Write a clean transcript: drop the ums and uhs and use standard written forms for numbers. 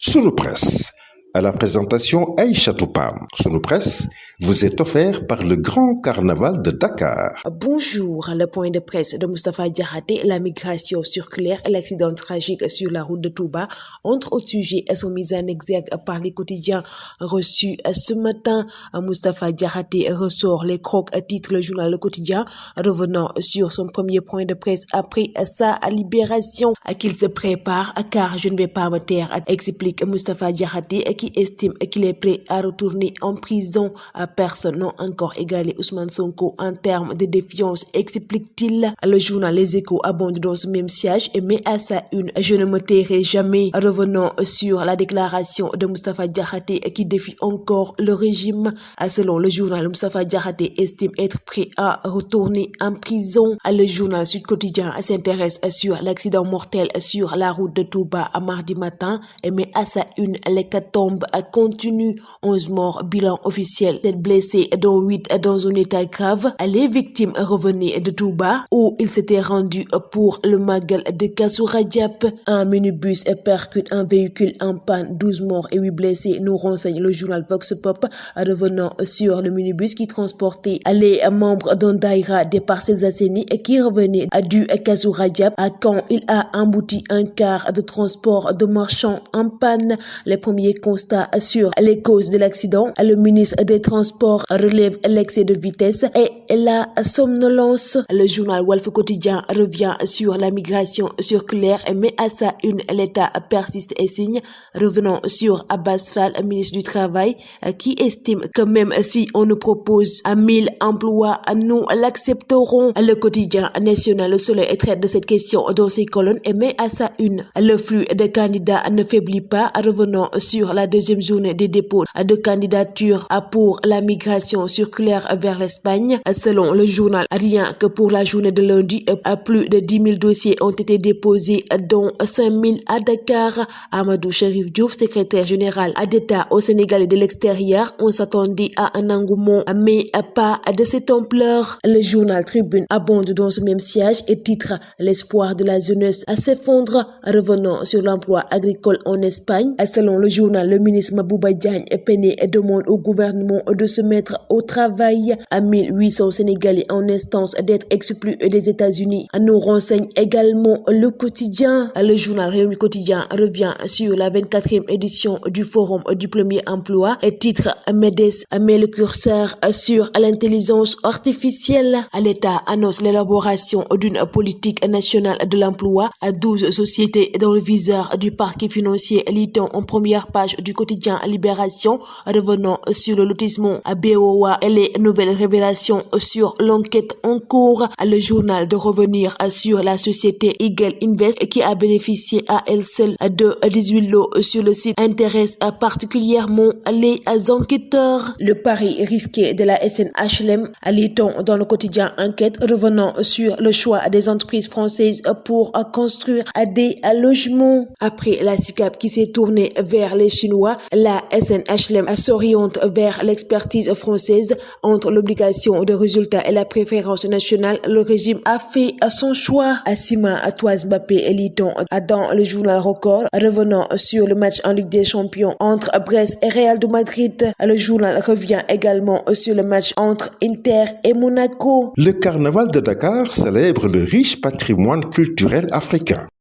Sunu Presse, à la présentation Aïcha Toupam. Sunu Presse vous est offert par le Grand Carnaval de Dakar. Bonjour, le point de presse de Moustapha Diakhaté, la migration circulaire et l'accident tragique sur la route de Touba entrent au sujet et sont mis en exergue par les quotidiens reçus ce matin. Moustapha Diakhaté ressort les crocs, titre le journal Le Quotidien, revenant sur son premier point de presse après sa libération, qu'il se prépare car je ne vais pas me taire, explique Moustapha Diakhaté, qui estime qu'il est prêt à retourner en prison. Personne n'a encore égalé Ousmane Sonko en termes de défiance, explique-t-il. Le journal Les Échos abonde dans ce même siège et met à sa une « Je ne me tairai jamais », revenant sur la déclaration de Moustapha Diakhaté qui défie encore le régime. Selon le journal, Moustapha Diakhaté estime être prêt à retourner en prison. Le journal Sud Quotidien s'intéresse sur l'accident mortel sur la route de Touba à mardi matin et met à sa une l'hécatombe continue. 11 morts, bilan officiel, 7 blessés dont 8 dans un état grave. Les victimes revenaient de Touba où ils s'étaient rendus pour le Magal de Kazu Rajab. Un minibus percute un véhicule en panne, 12 morts et 8 blessés, nous renseigne le journal Vox Pop, revenant sur le minibus qui transportait les membres d'un daïra des Parcelles Assainies et qui revenait du Kazu Rajab quand il a embouti un car de transport de marchands en panne. Les premiers constats sur les causes de l'accident, le ministre des Transports relève l'excès de vitesse et la somnolence. Le journal Walf Quotidien revient sur la migration circulaire et met à sa une l'État persiste et signe, revenant sur Abbas Fall, ministre du Travail, qui estime que même si on nous propose 1000 emplois, nous l'accepterons. Le quotidien national Le Soleil traite de cette question dans ses colonnes et met à sa une le flux de candidats ne faiblit pas, revenant sur la deuxième journée des dépôts de candidature pour la migration circulaire vers l'Espagne. Selon le journal, rien que pour la journée de lundi, plus de 10 000 dossiers ont été déposés, dont 5 000 à Dakar. Amadou Chérif Diouf, secrétaire général d'État au Sénégal et de l'extérieur, on s'attendait à un engouement, mais pas de cette ampleur. Le journal Tribune abonde dans ce même siège et titre « L'espoir de la jeunesse s'effondre », revenant sur l'emploi agricole en Espagne. Selon le journal, le ministre Mabouba Diagne peiné demande au gouvernement de se mettre au travail. À 1800 Sénégalais en instance d'être exclus des États-Unis, nous renseigne également le quotidien. Le journal Réumi Quotidien revient sur la 24e édition du Forum du premier emploi et titre MEDES met le curseur sur l'intelligence artificielle. L'État annonce l'élaboration d'une politique nationale de l'emploi à 12 sociétés dans le viseur du parquet financier, lit-on en première page du quotidien Libération, revenant sur le lotissement à BOA et les nouvelles révélations sur l'enquête en cours. Le journal de revenir sur la société Eagle Invest qui a bénéficié à elle seule de 18 lots sur le site intéresse particulièrement les enquêteurs. Le pari risqué de la SNHLM, lit-on dans le quotidien Enquête, revenant sur le choix des entreprises françaises pour construire des logements. Après la SICAP qui s'est tournée vers les Chinois, la SNHLM s'oriente vers l'expertise française. Entre l'obligation de résultat et la préférence nationale, le régime a fait son choix. Assima Toise Mbappé, lit-on dans le journal Record, revenant sur le match en Ligue des Champions entre Brest et Real de Madrid. Le journal revient également sur le match entre Inter et Monaco. Le Carnaval de Dakar célèbre le riche patrimoine culturel africain.